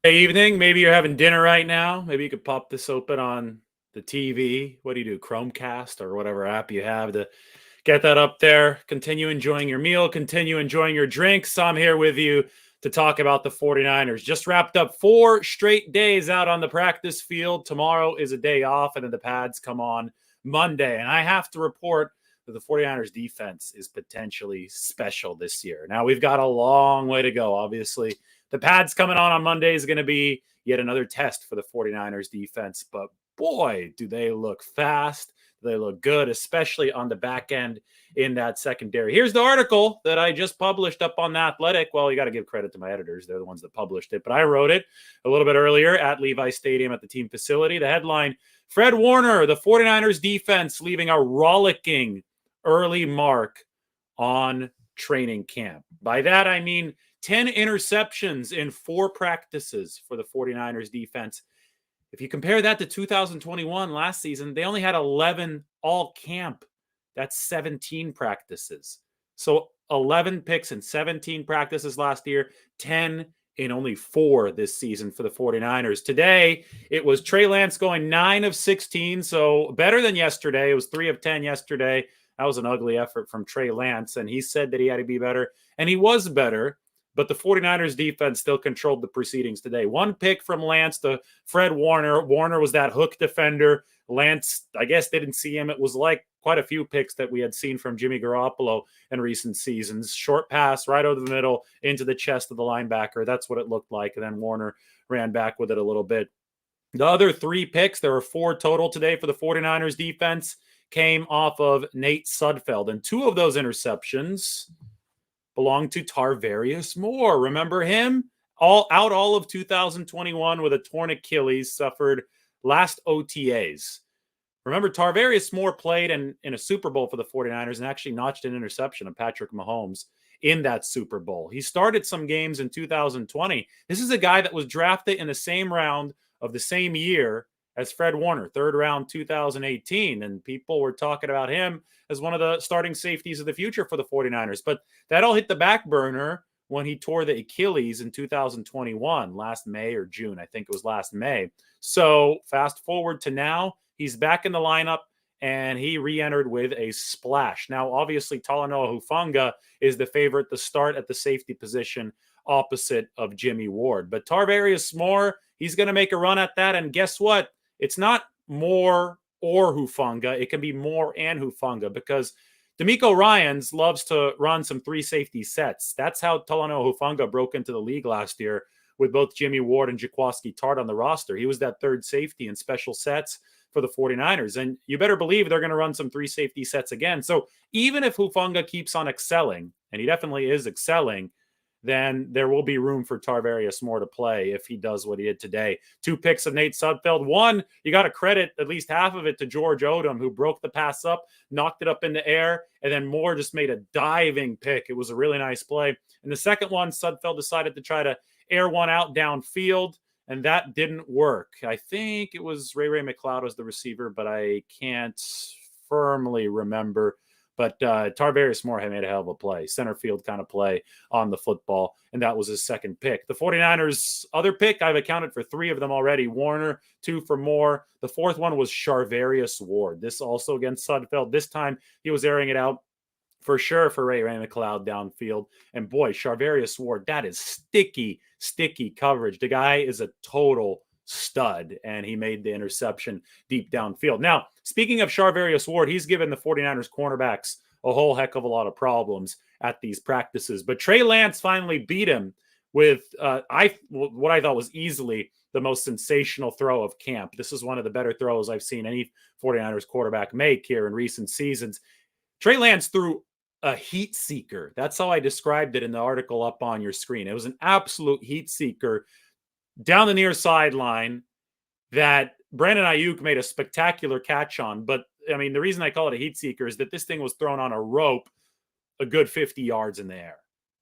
Hey, evening. Maybe you're having dinner right now. Maybe you could pop this open on the TV. What do you do? Chromecast or whatever app you have to get that up there. Continue enjoying your meal. Continue enjoying your drinks. I'm here with you to talk about the 49ers. Just wrapped up 4 straight days out on the practice field. Tomorrow is a day off, and then the pads come on Monday. And I have to report that the 49ers defense is potentially special this year. Now, we've got a long way to go, obviously. The pads coming on Monday is going to be yet another test for the 49ers defense. But boy, do they look fast. They look good, especially on the back end in that secondary. Here's the article that I just published up on The Athletic. Well, you got to give credit to my editors. They're the ones that published it. But I wrote it a little bit earlier at Levi Stadium at the team facility. The headline, Fred Warner, the 49ers defense leaving a rollicking early mark on training camp. By that, I mean 10 interceptions in 4 practices for the 49ers defense. If you compare that to 2021 last season, they only had 11 all camp. That's 17 practices. So 11 picks in 17 practices last year, 10 in only 4 this season for the 49ers. Today, it was Trey Lance going 9 of 16, so better than yesterday. It was 3 of 10 yesterday. That was an ugly effort from Trey Lance, and he said that he had to be better, and he was better. But the 49ers defense still controlled the proceedings today. 1 pick from Lance to Fred Warner. Warner was that hook defender. Lance, I guess, didn't see him. It was like quite a few picks that we had seen from Jimmy Garoppolo in recent seasons. Short pass right over the middle into the chest of the linebacker. That's what it looked like. And then Warner ran back with it a little bit. The other 3 picks, there were 4 total today for the 49ers defense, came off of Nate Sudfeld. And 2 of those interceptions belonged to Tarvarius Moore. Remember him? All of 2021 with a torn Achilles, suffered last OTAs. Remember, Tarvarius Moore played in a Super Bowl for the 49ers and actually notched an interception of Patrick Mahomes in that Super Bowl. He started some games in 2020. This is a guy that was drafted in the same round of the same year as Fred Warner, 3rd round 2018. And people were talking about him as one of the starting safeties of the future for the 49ers. But that all hit the back burner when he tore the Achilles in 2021, last May or June. I think it was last May. So fast forward to now, he's back in the lineup, and he re-entered with a splash. Now, obviously, Talanoa Hufanga is the favorite to start at the safety position opposite of Jimmy Ward. But Tarvarius Moore, he's going to make a run at that. And guess what? It's not Moore or Hufanga. It can be Moore and Hufanga because D'Amico Ryans loves to run some 3 safety sets. That's how Talanoa Hufanga broke into the league last year with both Jimmy Ward and Jaquiski Tartt on the roster. He was that 3rd safety in special sets for the 49ers. And you better believe they're going to run some 3 safety sets again. So even if Hufanga keeps on excelling, and he definitely is excelling, then there will be room for Tarvarius Moore to play if he does what he did today. 2 picks of Nate Sudfeld. 1, you got to credit at least half of it to George Odom, who broke the pass up, knocked it up in the air, and then Moore just made a diving pick. It was a really nice play. And the second one, Sudfeld decided to try to air one out downfield, and that didn't work. I think it was Ray McLeod as the receiver, but I can't firmly remember. But Tarvarius Moore had made a hell of a play, center field kind of play on the football, and that was his second pick. The 49ers' other pick, I've accounted for 3 of them already. Warner, 2 for Moore. The 4th one was Charvarius Ward. This also against Sudfeld. This time he was airing it out for sure for Ray McLeod downfield. And boy, Charvarius Ward, that is sticky coverage. The guy is a total stud, and he made the interception deep downfield. Now, speaking of Charvarius Ward, he's given the 49ers cornerbacks a whole heck of a lot of problems at these practices. But Trey Lance finally beat him with what I thought was easily the most sensational throw of camp. This is one of the better throws I've seen any 49ers quarterback make here in recent seasons. Trey Lance threw a heat seeker. That's how I described it in the article up on your screen. It was an absolute heat seeker down the near sideline that Brandon Aiyuk made a spectacular catch on. But, I mean, the reason I call it a heat seeker is that this thing was thrown on a rope a good 50 yards in the air,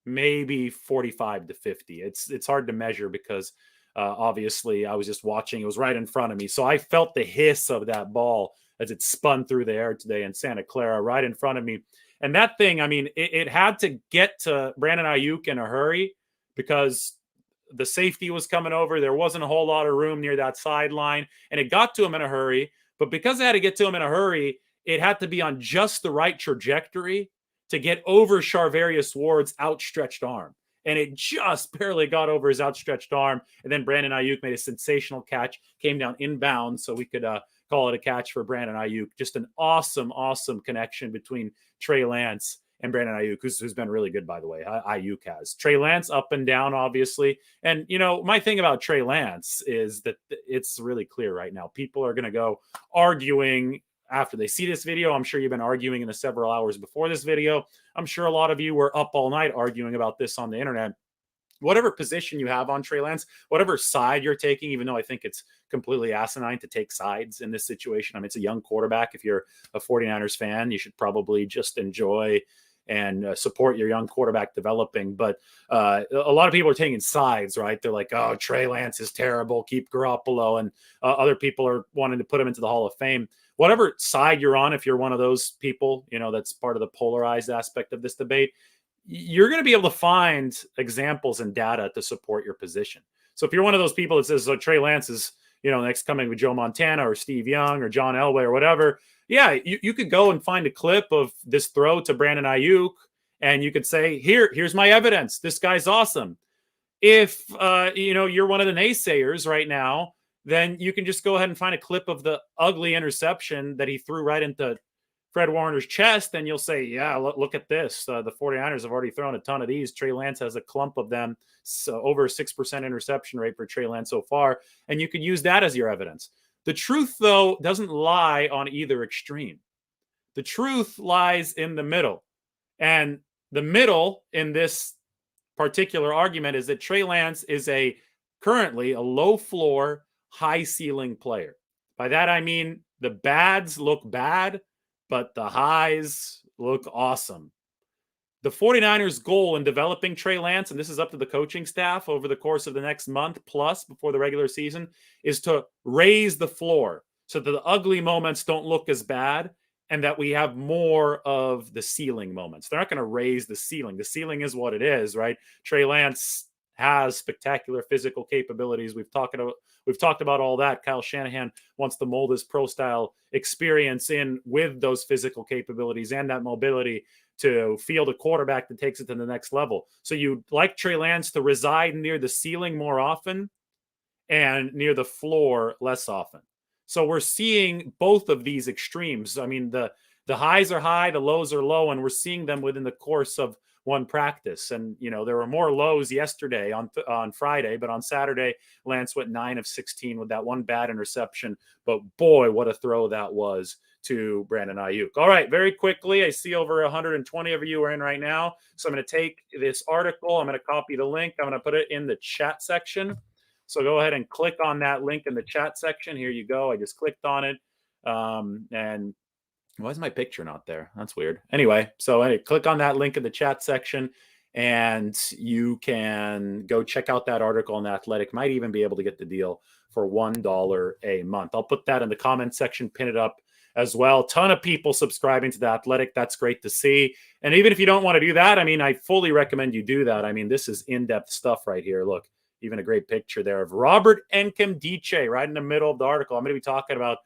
maybe 45 to 50. It's hard to measure because obviously I was just watching. It was right in front of me. So I felt the hiss of that ball as it spun through the air today in Santa Clara right in front of me. And that thing, I mean, it had to get to Brandon Aiyuk in a hurry because the safety was coming over. There wasn't a whole lot of room near that sideline, and it got to him in a hurry. But because it had to get to him in a hurry, it had to be on just the right trajectory to get over Charvarius Ward's outstretched arm. And it just barely got over his outstretched arm. And then Brandon Aiyuk made a sensational catch, came down inbound, so we could call it a catch for Brandon Aiyuk. Just an awesome, awesome connection between Trey Lance and Brandon Aiyuk, who's been really good, by the way. Aiyuk has. Trey Lance up and down, obviously. And, you know, my thing about Trey Lance is that it's really clear right now. People are going to go arguing after they see this video. I'm sure you've been arguing in the several hours before this video. I'm sure a lot of you were up all night arguing about this on the internet. Whatever position you have on Trey Lance, whatever side you're taking, even though I think it's completely asinine to take sides in this situation. I mean, it's a young quarterback. If you're a 49ers fan, you should probably just enjoy and support your young quarterback developing. But a lot of people are taking sides, right? They're like, oh, Trey Lance is terrible, keep Garoppolo. And other people are wanting to put him into the Hall of Fame. Whatever side you're on, if you're one of those people, you know, that's part of the polarized aspect of this debate, you're going to be able to find examples and data to support your position. So if you're one of those people that says, so Trey Lance is, you know, next coming with Joe Montana or Steve Young or John Elway or whatever, yeah, you could go and find a clip of this throw to Brandon Aiyuk, and you could say, here's my evidence. This guy's awesome. If, you know, you're one of the naysayers right now, then you can just go ahead and find a clip of the ugly interception that he threw right into Fred Warner's chest, and you'll say, yeah, look at this. The 49ers have already thrown a ton of these. Trey Lance has a clump of them, so over 6% interception rate for Trey Lance so far, and you could use that as your evidence. The truth, though, doesn't lie on either extreme. The truth lies in the middle. And the middle in this particular argument is that Trey Lance is currently a low floor, high ceiling player. By that, I mean the bads look bad, but the highs look awesome. The 49ers' goal in developing Trey Lance, and this is up to the coaching staff over the course of the next month plus before the regular season, is to raise the floor so that the ugly moments don't look as bad and that we have more of the ceiling moments. They're not going to raise the ceiling. The ceiling is what it is, right? Trey Lance has spectacular physical capabilities. We've talked about all that. Kyle Shanahan wants to mold his pro style experience in with those physical capabilities and that mobility to field a quarterback that takes it to the next level. So you'd like Trey Lance to reside near the ceiling more often and near the floor less often. So we're seeing both of these extremes. I mean, the highs are high, the lows are low, and we're seeing them within the course of one practice. And, you know, there were more lows yesterday on Friday, but on Saturday, Lance went 9 of 16 with that one bad interception. But boy, what a throw that was to Brandon Aiyuk. All right, very quickly, I see over 120 of you are in right now. So I'm going to take this article. I'm going to copy the link. I'm going to put it in the chat section. So go ahead and click on that link in the chat section. Here you go. I just clicked on it. And why is my picture not there? That's weird. Anyway, click on that link in the chat section and you can go check out that article on The Athletic. Might even be able to get the deal for $1 a month. I'll put that in the comment section, pin it up as well. Ton of people subscribing to The Athletic. That's great to see. And even if you don't want to do that, I mean, I fully recommend you do that. I mean, this is in-depth stuff right here. Look, even a great picture there of Robert Nkemdiche right in the middle of the article. I'm going to be talking about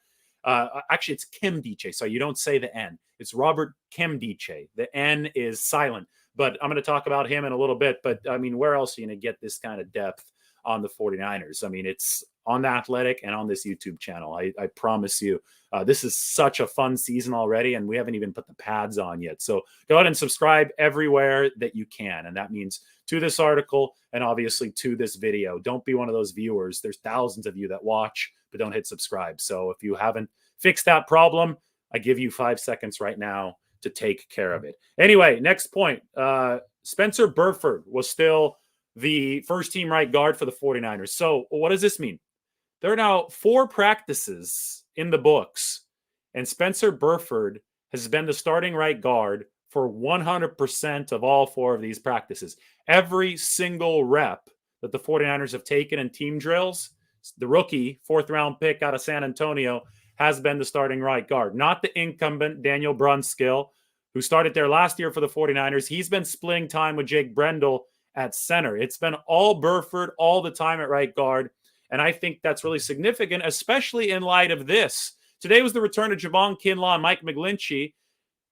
actually, it's Kimdiche, so you don't say the N. It's Robert Kimdiche. The N is silent. But I'm going to talk about him in a little bit. But, I mean, where else are you going to get this kind of depth on the 49ers? I mean, it's on The Athletic and on this YouTube channel. I promise you. This is such a fun season already, and we haven't even put the pads on yet. So go ahead and subscribe everywhere that you can. And that means to this article and obviously to this video. Don't be one of those viewers. There's thousands of you that watch, but don't hit subscribe. So if you haven't fixed that problem, I give you 5 seconds right now to take care of it. Anyway, next point. Spencer Burford was still the first team right guard for the 49ers. So what does this mean? There are now 4 practices in the books, and Spencer Burford has been the starting right guard for 100% of all 4 of these practices. Every single rep that the 49ers have taken in team drills, the rookie 4th-round pick out of San Antonio has been the starting right guard, not the incumbent Daniel Brunskill, who started there last year for the 49ers. He's been splitting time with Jake Brendel, at center. It's been all Burford all the time at right guard. And I think that's really significant, especially in light of this. Today was the return of Javon Kinlaw and Mike McGlinchey.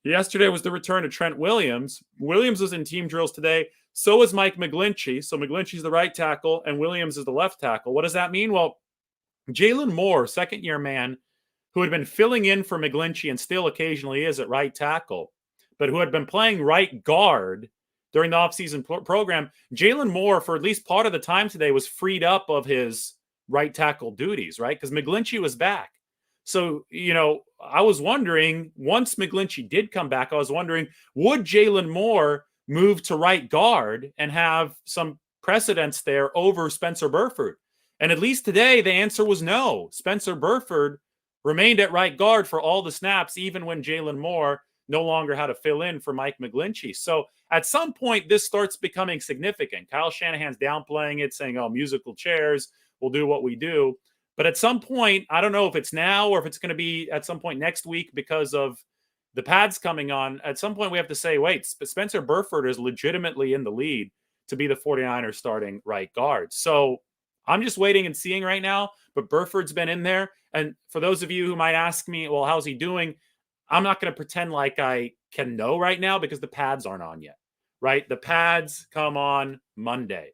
Yesterday was the return of Trent Williams. Williams was in team drills today. So is Mike McGlinchey. So McGlinchey's the right tackle and Williams is the left tackle. What does that mean? Well, Jalen Moore, second-year man, who had been filling in for McGlinchey and still occasionally is at right tackle, but who had been playing right guard during the offseason program, Jalen Moore, for at least part of the time today, was freed up of his right tackle duties, right? Because McGlinchey was back. So, I was wondering, once McGlinchey did come back, I was wondering, would Jalen Moore move to right guard and have some precedence there over Spencer Burford? And at least today, the answer was no. Spencer Burford remained at right guard for all the snaps, even when Jalen Moore no longer had to fill in for Mike McGlinchey. So at some point, this starts becoming significant. Kyle Shanahan's downplaying it, saying, oh, musical chairs, we'll do what we do. But at some point, I don't know if it's now or if it's going to be at some point next week because of the pads coming on. At some point, we have to say, wait, Spencer Burford is legitimately in the lead to be the 49ers starting right guard. So I'm just waiting and seeing right now, but Burford's been in there. And for those of you who might ask me, well, how's he doing? I'm not going to pretend like I can know right now because the pads aren't on yet, right? The pads come on Monday.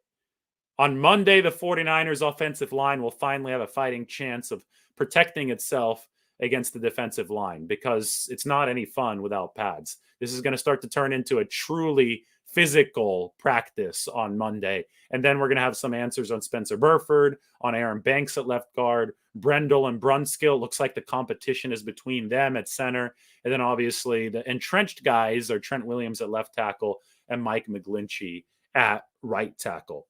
On Monday, the 49ers offensive line will finally have a fighting chance of protecting itself against the defensive line because it's not any fun without pads. This is going to start to turn into a truly physical practice on Monday. And then we're going to have some answers on Spencer Burford, on Aaron Banks at left guard, Brendel and Brunskill. Looks like the competition is between them at center. And then obviously the entrenched guys are Trent Williams at left tackle and Mike McGlinchey at right tackle.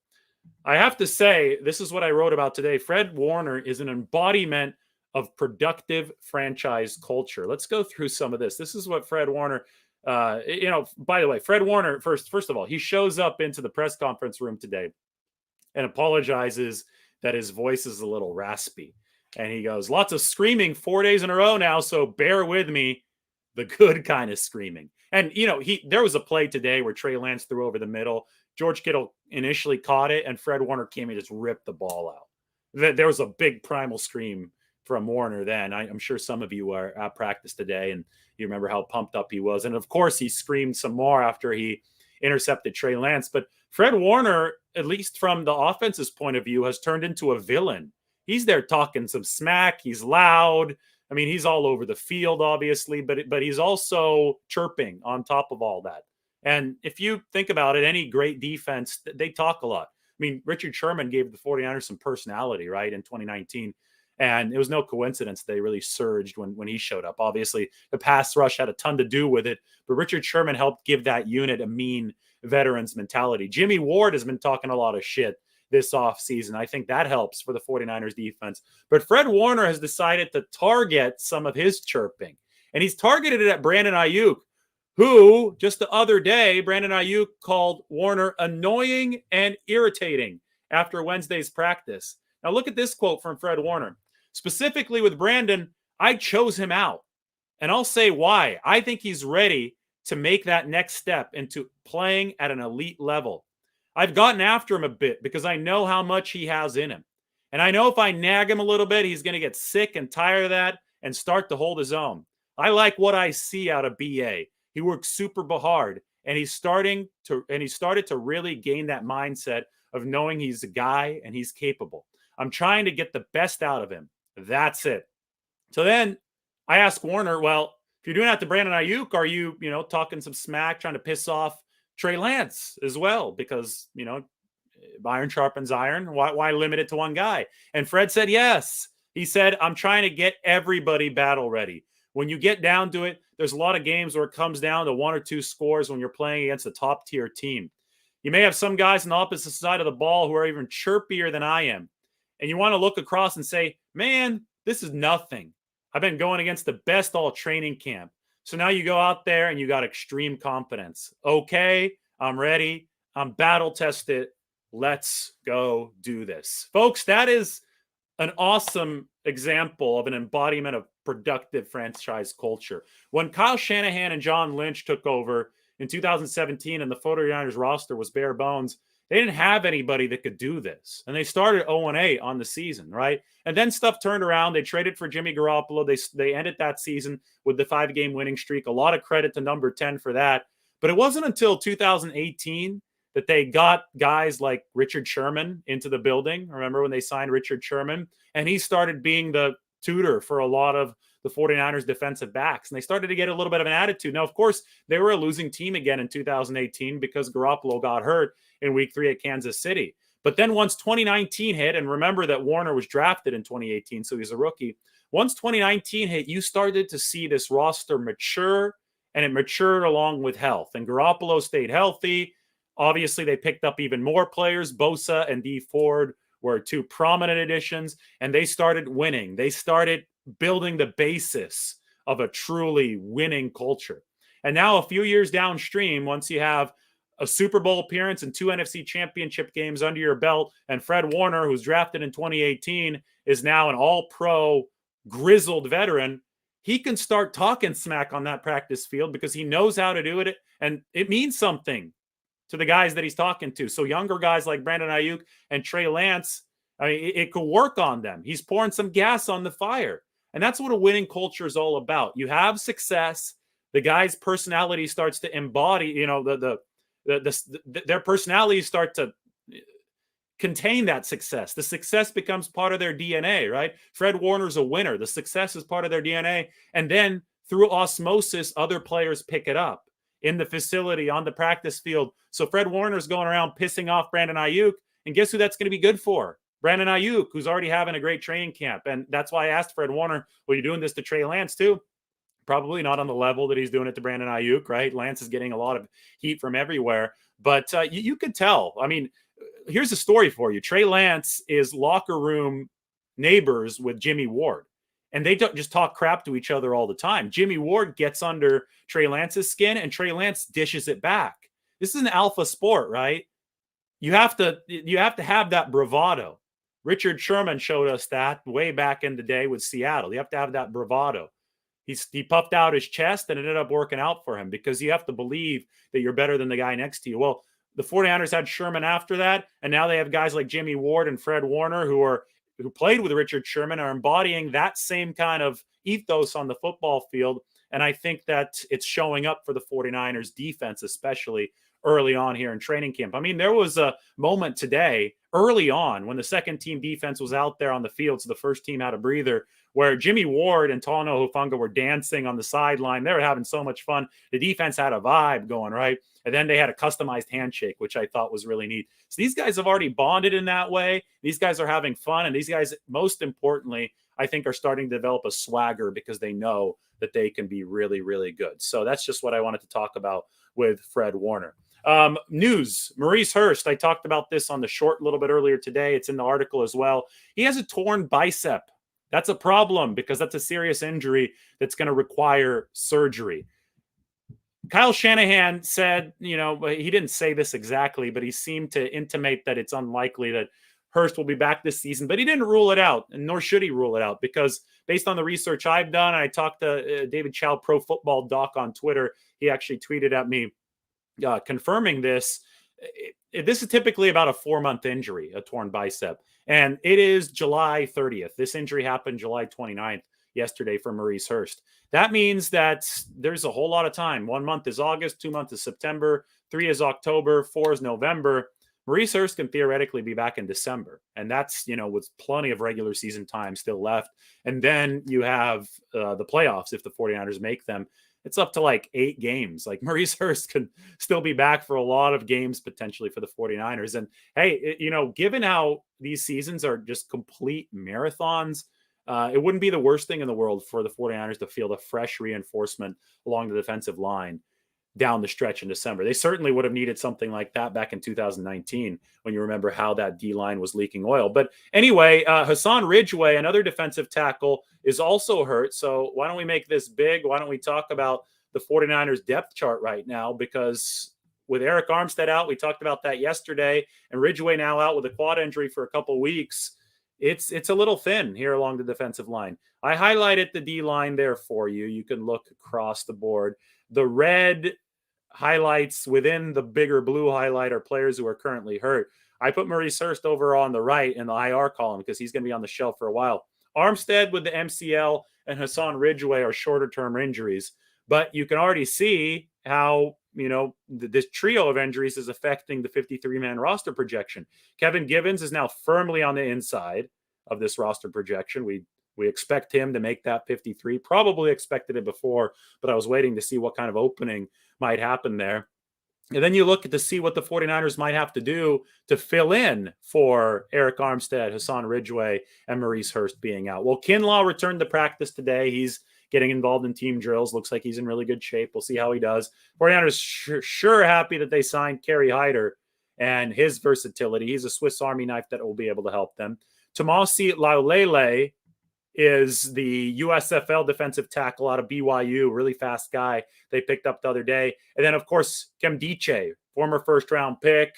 I have to say, this is what I wrote about today. Fred Warner is an embodiment of productive franchise culture. Let's go through some of this. This is what Fred Warner, by the way, Fred Warner, first of all, he shows up into the press conference room today and apologizes that his voice is a little raspy. And he goes, lots of screaming 4 days in a row now, so bear with me, the good kind of screaming. And, there was a play today where Trey Lance threw over the middle. George Kittle initially caught it, and Fred Warner came and just ripped the ball out. There was a big primal scream from Warner then. I'm sure some of you were at practice today, and you remember how pumped up he was. And, of course, he screamed some more after he intercepted Trey Lance. But Fred Warner, at least from the offense's point of view, has turned into a villain. He's there talking some smack. He's loud. I mean, he's all over the field, obviously, but he's also chirping on top of all that. And if you think about it, any great defense, they talk a lot. I mean, Richard Sherman gave the 49ers some personality, right, in 2019. And it was no coincidence they really surged when he showed up. Obviously, the pass rush had a ton to do with it, but Richard Sherman helped give that unit a mean veterans mentality. Jimmy Ward has been talking a lot of shit this offseason. I think that helps for the 49ers defense. But Fred Warner has decided to target some of his chirping. And he's targeted it at Brandon Aiyuk, who just the other day, Brandon Aiyuk called Warner annoying and irritating after Wednesday's practice. Now look at this quote from Fred Warner. Specifically with Brandon, I chose him out. And I'll say why. I think he's ready to make that next step into playing at an elite level. I've gotten after him a bit because I know how much he has in him. And I know if I nag him a little bit, he's going to get sick and tired of that and start to hold his own. I like what I see out of BA. He works super hard, and he started to really gain that mindset of knowing he's a guy and he's capable. I'm trying to get the best out of him. That's it. So then I asked Warner, well, if you're doing that to Brandon Aiyuk, are you, talking some smack, trying to piss off Trey Lance as well? Because, iron sharpens iron. Why limit it to one guy? And Fred said, yes. He said, I'm trying to get everybody battle ready. When you get down to it, there's a lot of games where it comes down to one or two scores when you're playing against a top tier team. You may have some guys on the opposite side of the ball who are even chirpier than I am. And you want to look across and say, man, this is nothing. I've been going against the best all training camp. So now you go out there and you got extreme confidence. Okay, I'm ready. I'm battle tested. Let's go do this. Folks, that is an awesome example of an embodiment of productive franchise culture. When Kyle Shanahan and John Lynch took over in 2017 and the 49ers roster was bare bones, They didn't have anybody that could do this. And they started 0-8 on the season, right? And then stuff turned around. They traded for Jimmy Garoppolo. They ended that season with the 5-game winning streak. A lot of credit to number 10 for that. But it wasn't until 2018 that they got guys like Richard Sherman into the building. Remember when they signed Richard Sherman? And he started being the tutor for a lot of the 49ers defensive backs. And they started to get a little bit of an attitude. Now, of course, they were a losing team again in 2018 because Garoppolo got hurt in week 3 at Kansas City. But then once 2019 hit, and remember that Warner was drafted in 2018, so he's a rookie. Once 2019 hit, you started to see this roster mature, and it matured along with health. And Garoppolo stayed healthy. Obviously, they picked up even more players. Bosa and Dee Ford were 2 prominent additions, and they started winning. They started building the basis of a truly winning culture. And now a few years downstream, once you have a Super Bowl appearance and 2 NFC championship games under your belt, and Fred Warner, who's drafted in 2018, is now an all-pro grizzled veteran, he can start talking smack on that practice field because he knows how to do it, and it means something to the guys that he's talking to. So younger guys like Brandon Aiyuk and Trey Lance, I mean, it could work on them. He's pouring some gas on the fire. And that's what a winning culture is all about. You have success. The guy's personality starts to embody, their personalities start to contain that success. The success becomes part of their DNA, right? Fred Warner's a winner. The success is part of their DNA. And then through osmosis, other players pick it up in the facility, on the practice field. So Fred Warner's going around pissing off Brandon Aiyuk. And guess who that's going to be good for? Brandon Aiyuk, who's already having a great training camp. And that's why I asked Fred Warner, well, you doing this to Trey Lance too? Probably not on the level that he's doing it to Brandon Aiyuk, right? Lance is getting a lot of heat from everywhere. But you could tell. I mean, here's a story for you. Trey Lance is locker room neighbors with Jimmy Ward. And they don't just talk crap to each other all the time. Jimmy Ward gets under Trey Lance's skin, and Trey Lance dishes it back. This is an alpha sport, right? You have to have that bravado. Richard Sherman showed us that way back in the day with Seattle. You have to have that bravado. He puffed out his chest and it ended up working out for him because you have to believe that you're better than the guy next to you. Well, the 49ers had Sherman after that, and now they have guys like Jimmy Ward and Fred Warner who played with Richard Sherman, are embodying that same kind of ethos on the football field. And I think that it's showing up for the 49ers defense, especially early on here in training camp. I mean, there was a moment today early on when the second team defense was out there on the field, so the first team had a breather, where Jimmy Ward and Talanoa Hufanga were dancing on the sideline. They were having so much fun. The defense had a vibe going, right? And then they had a customized handshake, which I thought was really neat. So these guys have already bonded in that way. These guys are having fun. And these guys, most importantly, I think are starting to develop a swagger because they know that they can be really, really good. So that's just what I wanted to talk about with Fred Warner. News, Maurice Hurst. I talked about this on the short a little bit earlier today. It's in the article as well. He has a torn bicep. That's a problem because that's a serious injury that's going to require surgery. Kyle Shanahan said, he didn't say this exactly, but he seemed to intimate that it's unlikely that Hurst will be back this season, but he didn't rule it out, and nor should he rule it out, because based on the research I've done, I talked to David Chow, Pro Football Doc, on Twitter. He actually tweeted at me confirming this. This is typically about a 4-month injury, a torn bicep, and it is July 30th. This injury happened July 29th, yesterday, for Maurice Hurst. That means that there's a whole lot of time. 1 month is August, 2 months is September, 3 is October, 4 is November. Maurice Hurst can theoretically be back in December. And that's, with plenty of regular season time still left. And then you have the playoffs if the 49ers make them. It's up to like 8 games. Like, Maurice Hurst can still be back for a lot of games potentially for the 49ers. And hey, given how these seasons are just complete marathons, it wouldn't be the worst thing in the world for the 49ers to field a fresh reinforcement along the defensive line down the stretch in December. They certainly would have needed something like that back in 2019 when you remember how that D-line was leaking oil. But anyway, Hassan Ridgeway, another defensive tackle, is also hurt. So why don't we make this big? Why don't we talk about the 49ers depth chart right now? Because with Eric Armstead out, we talked about that yesterday, and Ridgeway now out with a quad injury for a couple of weeks. It's a little thin here along the defensive line. I highlighted the D-line there for you. You can look across the board. The red highlights within the bigger blue highlight are players who are currently hurt. I put Maurice Hurst over on the right in the IR column because he's going to be on the shelf for a while. Armstead with the MCL and Hassan Ridgeway are shorter term injuries, but you can already see how, this trio of injuries is affecting the 53-man roster projection. Kevin Givens is now firmly on the inside of this roster projection. We expect him to make that 53. Probably expected it before, but I was waiting to see what kind of opening might happen there. And then you look to see what the 49ers might have to do to fill in for Eric Armstead, Hassan Ridgeway, and Maurice Hurst being out. Well, Kinlaw returned to practice today. He's getting involved in team drills. Looks like he's in really good shape. We'll see how he does. 49ers sure happy that they signed Kerry Hyder and his versatility. He's a Swiss Army knife that will be able to help them. Tomasi Laulele is the USFL defensive tackle out of BYU, really fast guy they picked up the other day. And then, of course, Kemdiche, former first-round pick,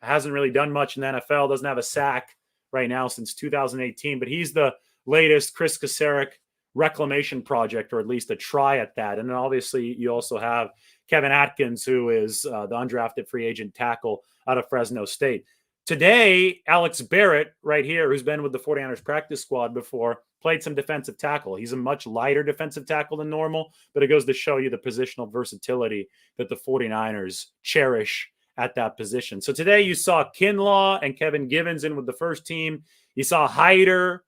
hasn't really done much in the NFL, doesn't have a sack right now since 2018, but he's the latest Chris Kasarik reclamation project, or at least a try at that. And then obviously you also have Kevin Atkins, who is the undrafted free agent tackle out of Fresno State. Today, Alex Barrett, right here, who's been with the 49ers practice squad before, played some defensive tackle. He's a much lighter defensive tackle than normal, but it goes to show you the positional versatility that the 49ers cherish at that position. So today you saw Kinlaw and Kevin Givens in with the first team. You saw Hyder,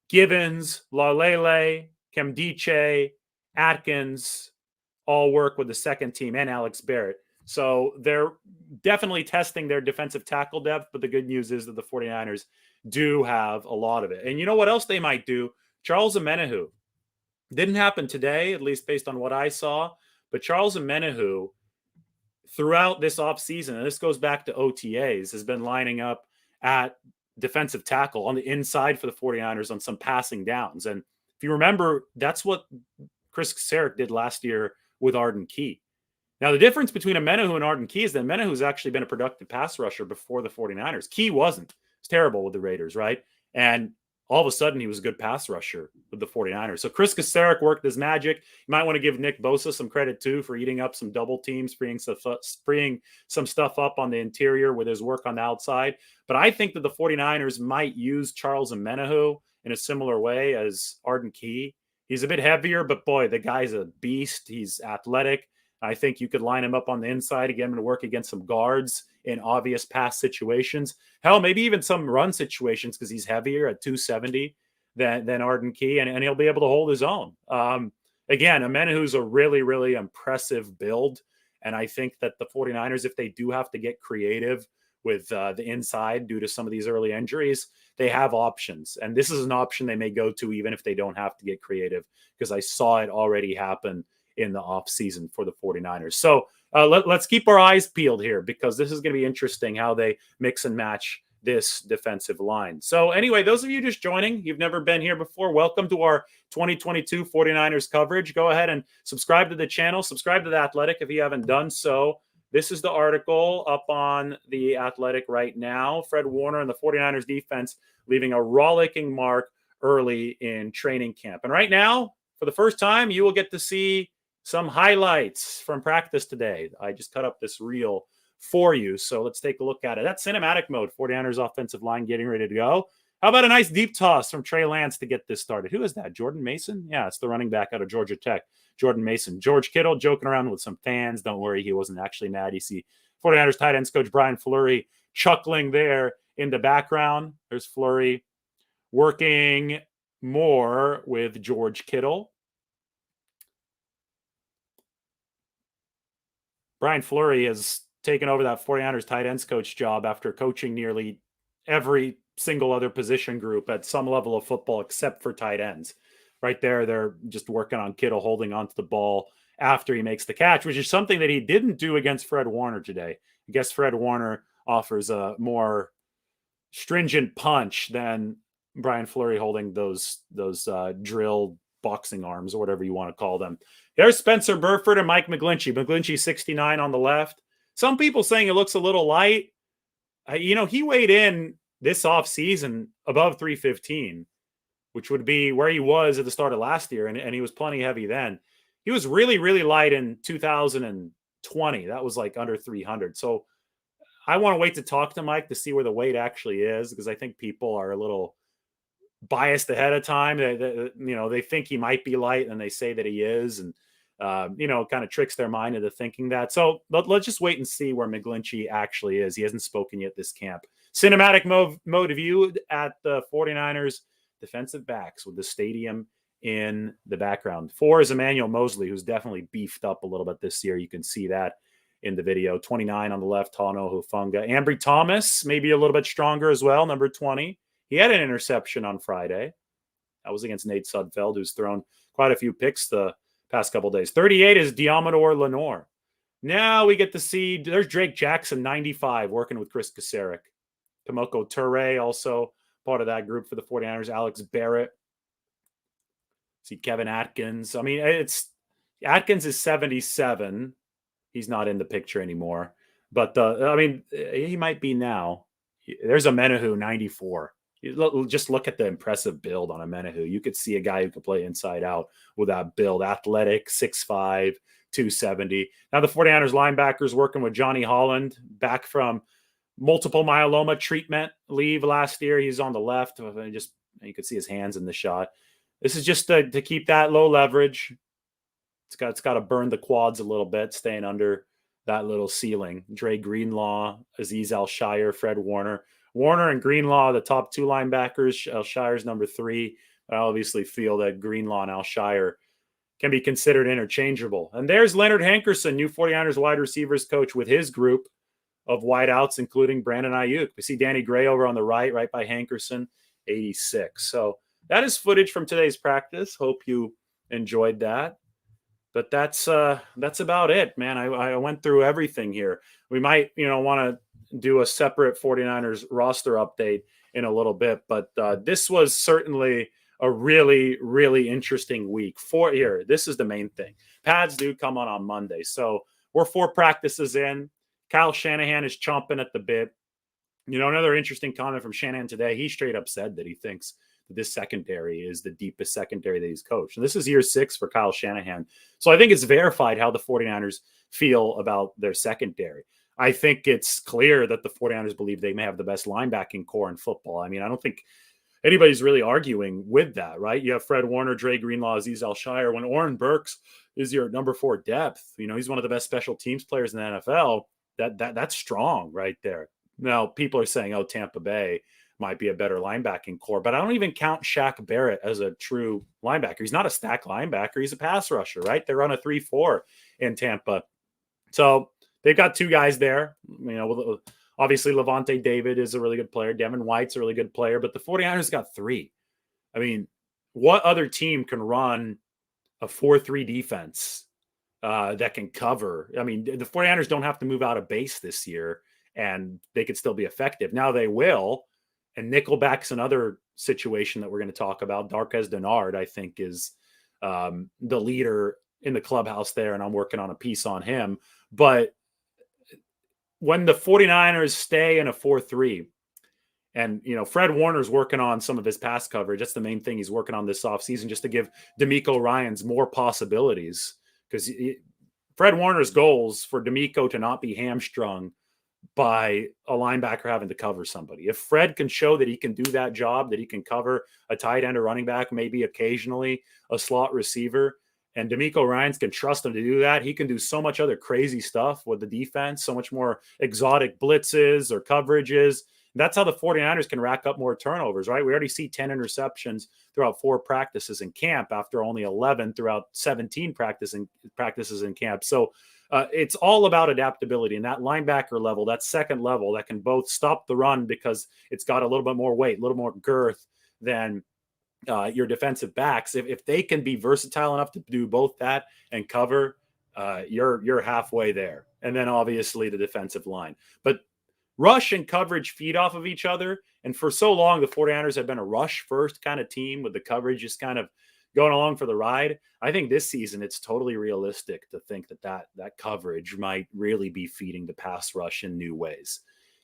Givens, Laulele, Kemdiche, Atkins all work with the second team, and Alex Barrett. So they're definitely testing their defensive tackle depth, but the good news is that the 49ers do have a lot of it. And you know what else they might do? Charles Omenihu. Didn't happen today, at least based on what I saw, but Charles Omenihu, throughout this offseason, and this goes back to OTAs, has been lining up at defensive tackle on the inside for the 49ers on some passing downs. And if you remember, that's what Chris Kasarik did last year with Arden Key. Now, the difference between Omenihu and Arden Key is that Omenihu's actually been a productive pass rusher before the 49ers. Key wasn't. It's terrible with the Raiders, right? And all of a sudden, he was a good pass rusher with the 49ers. So Chris Kasarik worked his magic. You might want to give Nick Bosa some credit, too, for eating up some double teams, freeing some stuff up on the interior with his work on the outside. But I think that the 49ers might use Charles Omenihu in a similar way as Arden Key. He's a bit heavier, but boy, the guy's a beast. He's athletic. I think you could line him up on the inside, get him to work against some guards in obvious pass situations. Hell, maybe even some run situations because he's heavier at 270 than Arden Key, and he'll be able to hold his own. Again, Omenihu's a really, really impressive build, and I think that the 49ers, if they do have to get creative with the inside due to some of these early injuries, they have options. And this is an option they may go to even if they don't have to get creative, because I saw it already happen in the offseason for the 49ers. So let's keep our eyes peeled here, because this is going to be interesting how they mix and match this defensive line. So anyway, those of you just joining, you've never been here before, welcome to our 2022 49ers coverage. Go ahead and subscribe to the channel, subscribe to The Athletic if you haven't done so. This is the article up on The Athletic right now. Fred Warner and the 49ers defense leaving a rollicking mark early in training camp. And right now, for the first time, you will get to see some highlights from practice today. I just cut up this reel for you, so let's take a look at it. That's cinematic mode. 49ers offensive line getting ready to go. How about a nice deep toss from Trey Lance to get this started? Who is that? Jordan Mason? Yeah, it's the running back out of Georgia Tech. Jordan Mason. George Kittle joking around with some fans. Don't worry, he wasn't actually mad. You see 49ers tight ends coach Brian Fleury chuckling there in the background. There's Fleury working more with George Kittle. Brian Fleury has taken over that 49ers tight ends coach job after coaching nearly every single other position group at some level of football except for tight ends. Right there, they're just working on Kittle holding onto the ball after he makes the catch, which is something that he didn't do against Fred Warner today. I guess Fred Warner offers a more stringent punch than Brian Fleury holding those drill boxing arms or whatever you want to call them. There's Spencer Burford and Mike McGlinchey. McGlinchey 69 on the left. Some people saying it looks a little light. He weighed in this offseason above 315, which would be where he was at the start of last year, and he was plenty heavy then. He was really, really light in 2000 and 20. That was like under 300. So I want to wait to talk to Mike to see where the weight actually is, because I think people are a little biased ahead of time. They think he might be light and they say that he is, and kind of tricks their mind into thinking that. So let's just wait and see where McGlinchey actually is. He hasn't spoken yet this camp. Cinematic mode view at the 49ers defensive backs with the stadium in the background. 4 is Emmanuel Mosley, who's definitely beefed up a little bit this year. You can see that in the video. 29 on the left, Tano Hufunga. Ambry Thomas, maybe a little bit stronger as well, number 20. He had an interception on Friday. That was against Nate Sudfeld, who's thrown quite a few picks the past couple days. 38 is Diamador Lenore. Now we get to see, there's Drake Jackson, 95, working with Chris Kasarik. Tomoko Toure, also part of that group for the 49ers. Alex Barrett. See Kevin Atkins. I mean, Atkins is 77. He's not in the picture anymore. But, he might be now. There's a Menahu, 94. Just look at the impressive build on a Menahu. You could see a guy who could play inside out with that build. Athletic, 6'5", 270. Now the 49ers linebackers working with Johnny Holland, back from multiple myeloma treatment leave last year. He's on the left. You could see his hands in the shot. This is just to keep that low leverage. It's got to burn the quads a little bit, staying under that little ceiling. Dre Greenlaw, Aziz Al-Shire, Fred Warner. Warner and Greenlaw, the top 2 linebackers. Al-Shire's number 3. I obviously feel that Greenlaw and Al-Shire can be considered interchangeable. And there's Leonard Hankerson, new 49ers wide receivers coach, with his group of wideouts, including Brandon Aiyuk. We see Danny Gray over on the right by Hankerson, 86. So that is footage from today's practice. Hope you enjoyed that. But that's about it, man. I went through everything here. We might, want to do a separate 49ers roster update in a little bit, but this was certainly a really, really interesting week. This is the main thing. Pads do come on Monday. So we're 4 practices in. Kyle Shanahan is chomping at the bit. Another interesting comment from Shanahan today. He straight up said that he thinks that this secondary is the deepest secondary that he's coached. And this is year 6 for Kyle Shanahan. So I think it's verified how the 49ers feel about their secondary. I think it's clear that the 49ers believe they may have the best linebacking core in football. I mean, I don't think anybody's really arguing with that, right? You have Fred Warner, Dre Greenlaw, Aziz Al-Shire. When Oren Burks is your number 4 depth, he's one of the best special teams players in the NFL. That's strong right there. Now, people are saying, Tampa Bay might be a better linebacking core, but I don't even count Shaq Barrett as a true linebacker. He's not a stack linebacker. He's a pass rusher, right? They run a 3-4 in Tampa. So they've got 2 guys there. Obviously Levante David is a really good player. Devin White's a really good player, but the 49ers got 3. I mean, what other team can run a 4-3 defense that can cover? I mean, the 49ers don't have to move out of base this year, and they could still be effective. Now they will. And Nickelback's another situation that we're going to talk about. Darquez Dennard, I think, is the leader in the clubhouse there, and I'm working on a piece on him. But when the 49ers stay in a 4-3, and, Fred Warner's working on some of his pass coverage. That's the main thing he's working on this offseason, just to give D'Amico Ryans more possibilities. Because Fred Warner's goals for D'Amico to not be hamstrung by a linebacker having to cover somebody. If Fred can show that he can do that job, that he can cover a tight end or running back, maybe occasionally a slot receiver, and D'Amico Ryans can trust him to do that, he can do so much other crazy stuff with the defense, so much more exotic blitzes or coverages. That's how the 49ers can rack up more turnovers, right? We already see 10 interceptions throughout 4 practices in camp after only 11 throughout 17 practices in camp. So it's all about adaptability, and that linebacker level, that second level that can both stop the run because it's got a little bit more weight, a little more girth than your defensive backs. If they can be versatile enough to do both that and cover, you're halfway there. And then obviously the defensive line. But rush and coverage feed off of each other. And for so long, the 49ers have been a rush first kind of team with the coverage just kind of going along for the ride. I think this season it's totally realistic to think that coverage might really be feeding the pass rush in new ways.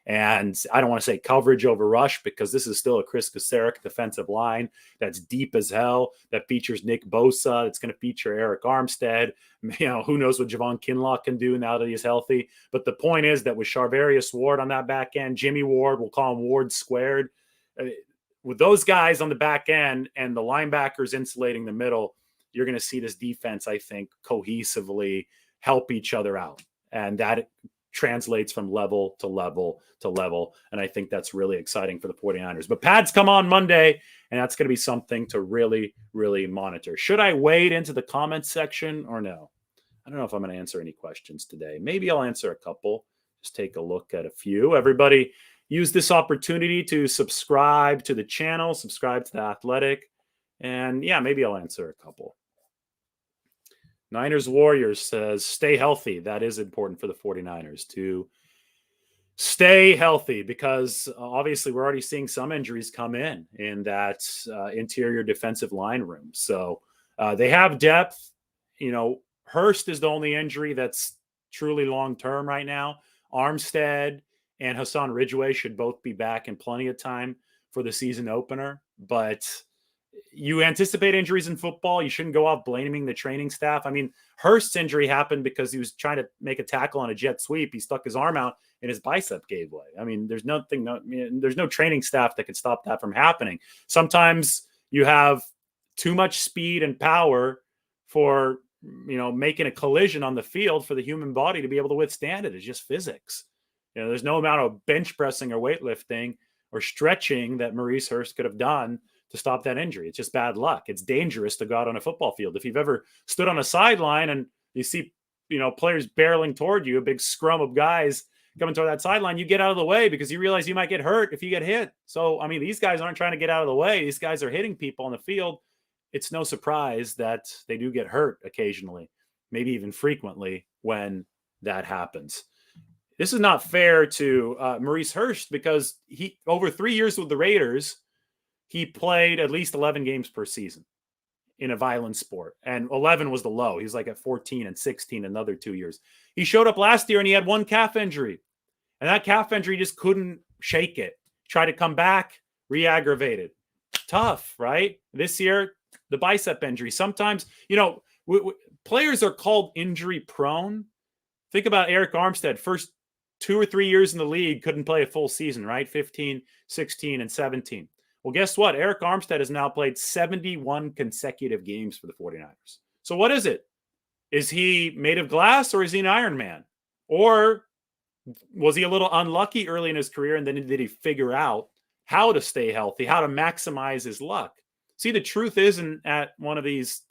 And I don't want to say coverage over rush because this is still a Chris Kasarik defensive line that's deep as hell, that features Nick Bosa. It's going to feature Eric Armstead. Who knows what Javon Kinlaw can do now that he's healthy. But the point is that with Charvarius Ward on that back end, Jimmy Ward, we'll call him Ward squared. With those guys on the back end and the linebackers insulating the middle, you're going to see this defense, I think, cohesively help each other out. And that translates from level to level to level. And I think that's really exciting for the 49ers. But pads come on Monday, and that's going to be something to really, really monitor. Should I wade into the comments section or no? I don't know if I'm going to answer any questions today. Maybe I'll answer a couple. Just take a look at a few. Everybody use this opportunity to subscribe to the channel, subscribe to The Athletic. And yeah, maybe I'll answer a couple. Niners Warriors says, stay healthy. That is important for the 49ers to stay healthy because obviously we're already seeing some injuries come in that interior defensive line room. So they have depth. Hurst is the only injury that's truly long-term right now. Armstead and Hassan Ridgeway should both be back in plenty of time for the season opener. But you anticipate injuries in football. You shouldn't go off blaming the training staff. I mean, Hurst's injury happened because he was trying to make a tackle on a jet sweep. He stuck his arm out and his bicep gave way. I mean, there's no training staff that could stop that from happening. Sometimes you have too much speed and power for, making a collision on the field for the human body to be able to withstand it. It's just physics. There's no amount of bench pressing or weightlifting or stretching that Maurice Hurst could have done to stop that injury. It's just bad luck. It's dangerous to go out on a football field. If you've ever stood on a sideline and you see, players barreling toward you, a big scrum of guys coming toward that sideline, you get out of the way because you realize you might get hurt if you get hit. So, I mean, these guys aren't trying to get out of the way. These guys are hitting people on the field. It's no surprise that they do get hurt occasionally, maybe even frequently when that happens. This is not fair to Maurice Hurst because he, over 3 years with the Raiders, he played at least 11 games per season in a violent sport. And 11 was the low. He was like at 14 and 16 another 2 years. He showed up last year and he had one calf injury. And that calf injury just couldn't shake it. Tried to come back, re-aggravated. Tough, right? This year, the bicep injury. Sometimes, players are called injury prone. Think about Eric Armstead. First 2 or 3 years in the league, couldn't play a full season, right? 15, 16, and 17. Well, guess what? Eric Armstead has now played 71 consecutive games for the 49ers. So what is it? Is he made of glass or is he an Iron Man? Or was he a little unlucky early in his career and then did he figure out how to stay healthy, how to maximize his luck? See, the truth isn't at one of these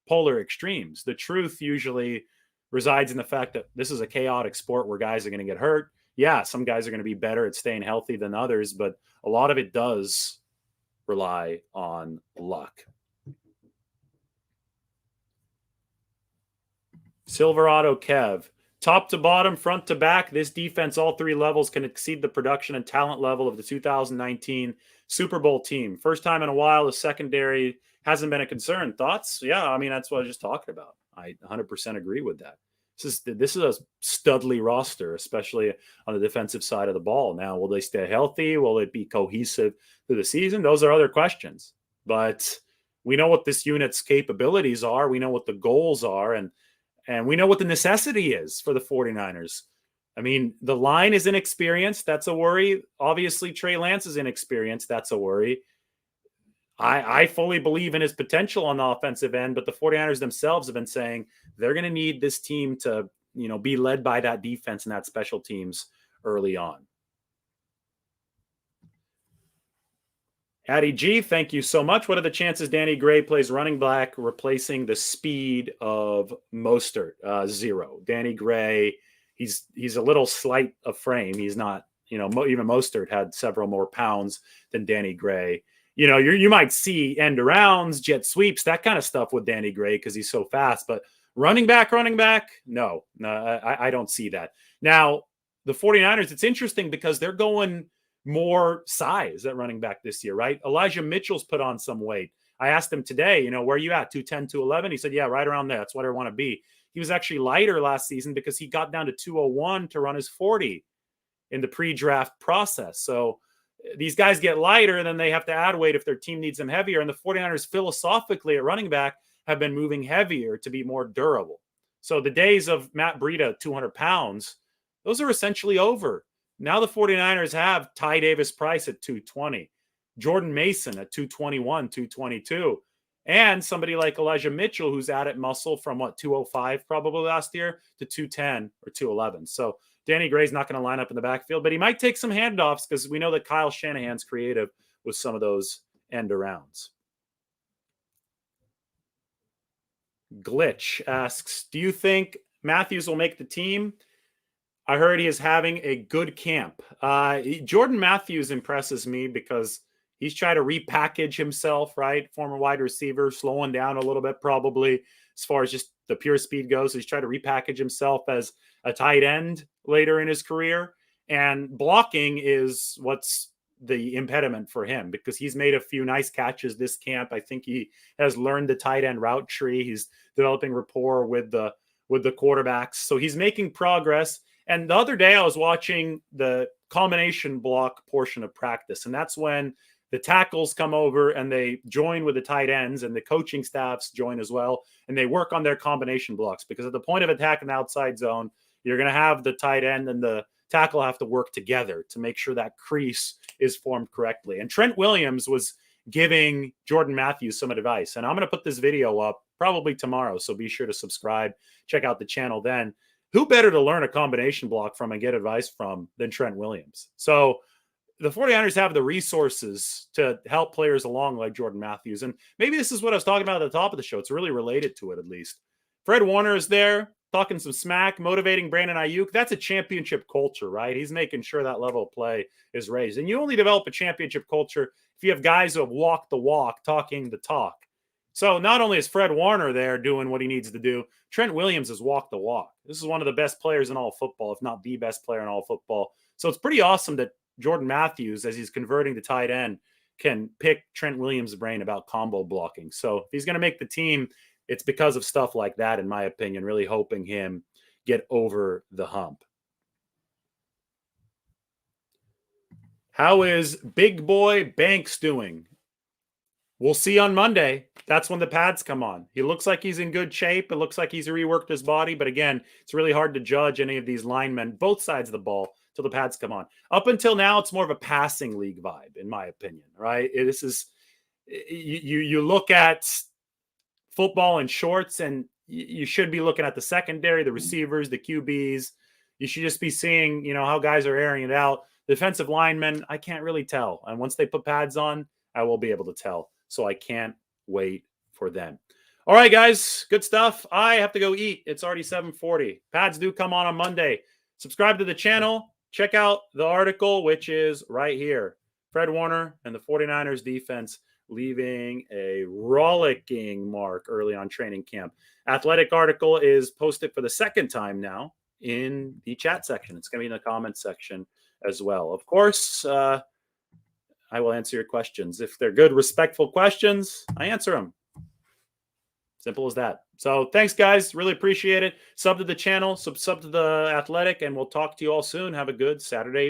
polar extremes. The truth usually resides in the fact that this is a chaotic sport where guys are going to get hurt. Yeah, some guys are going to be better at staying healthy than others, but a lot of it does rely on luck. Silverado Kev, top to bottom, front to back, this defense, all three levels can exceed the production and talent level of the 2019 Super Bowl team. First time in a while, the secondary hasn't been a concern. Thoughts? Yeah, I mean, that's what I was just talking about. I 100% agree with that. This is a studly roster, especially on the defensive side of the ball. Now, will they stay healthy? Will it be cohesive through the season? Those are other questions. But we know what this unit's capabilities are. We know what the goals are. And we know what the necessity is for the 49ers. I mean, the line is inexperienced. That's a worry. Obviously, Trey Lance is inexperienced. That's a worry. I fully believe in his potential on the offensive end, but the 49ers themselves have been saying they're going to need this team to, be led by that defense and that special teams early on. Addie G, thank you so much. What are the chances Danny Gray plays running back, replacing the speed of Mostert? 0. Danny Gray, he's a little slight of frame. He's not, even Mostert had several more pounds than Danny Gray. You might see end arounds, jet sweeps, that kind of stuff with Danny Gray because he's so fast. But running back, no, I don't see that. Now, the 49ers, it's interesting because they're going more size at running back this year, right? Elijah Mitchell's put on some weight. I asked him today, where are you at? 210, 211? He said, yeah, right around there. That's what I want to be. He was actually lighter last season because he got down to 201 to run his 40. in the pre-draft process. So these guys get lighter and then they have to add weight if their team needs them heavier. And the 49ers philosophically at running back have been moving heavier to be more durable. So the days of Matt Breida, 200 pounds, those are essentially over. Now the 49ers have Ty Davis Price at 220, Jordan Mason at 221, 222, and somebody like Elijah Mitchell, who's added muscle from 205 probably last year to 210 or 211. So Danny Gray's not going to line up in the backfield, but he might take some handoffs because we know that Kyle Shanahan's creative with some of those end arounds. Glitch asks, do you think Matthews will make the team? I heard he is having a good camp. Jordan Matthews impresses me because he's trying to repackage himself, right? Former wide receiver, slowing down a little bit probably as far as just the pure speed goes. He's trying to repackage himself as a tight end later in his career. And blocking is what's the impediment for him because he's made a few nice catches this camp. I think he has learned the tight end route tree. He's developing rapport with the quarterbacks. So he's making progress. And the other day I was watching the combination block portion of practice, and that's when the tackles come over and they join with the tight ends and the coaching staffs join as well. And they work on their combination blocks because at the point of attack in the outside zone, you're going to have the tight end and the tackle have to work together to make sure that crease is formed correctly. And Trent Williams was giving Jordan Matthews some advice. And I'm going to put this video up probably tomorrow. So be sure to subscribe, check out the channel then. Who better to learn a combination block from and get advice from than Trent Williams? So the 49ers have the resources to help players along like Jordan Matthews. And maybe this is what I was talking about at the top of the show. It's really related to it, at least. Fred Warner is there talking some smack, motivating Brandon Aiyuk. That's a championship culture, right? He's making sure that level of play is raised. And you only develop a championship culture if you have guys who have walked the walk, talking the talk. So not only is Fred Warner there doing what he needs to do, Trent Williams has walked the walk. This is one of the best players in all football, if not the best player in all football. So it's pretty awesome that Jordan Matthews, as he's converting to tight end, can pick Trent Williams' brain about combo blocking. So if he's going to make the team, it's because of stuff like that, in my opinion, really hoping him get over the hump. How is Big Boy Banks doing? We'll see on Monday. That's when the pads come on. He looks like he's in good shape. It looks like he's reworked his body. But again, it's really hard to judge any of these linemen, both sides of the ball, till the pads come on. Up until now, it's more of a passing league vibe, in my opinion, right? This is, you look at football in shorts, and you should be looking at the secondary, the receivers, the QBs. You should just be seeing, how guys are airing it out. Defensive linemen, I can't really tell. And once they put pads on, I will be able to tell. So I can't wait for them. All right, guys, good stuff. I have to go eat. It's already 7:40. Pads do come on Monday. Subscribe to the channel. Check out the article, which is right here. Fred Warner and the 49ers defense leaving a rollicking mark early on training camp. Athletic article is posted for the second time now in the chat section. It's going to be in the comments section as well. Of course, I will answer your questions. If they're good, respectful questions, I answer them. Simple as that. So thanks, guys. Really appreciate it. Sub to the channel, sub to the Athletic, and we'll talk to you all soon. Have a good Saturday.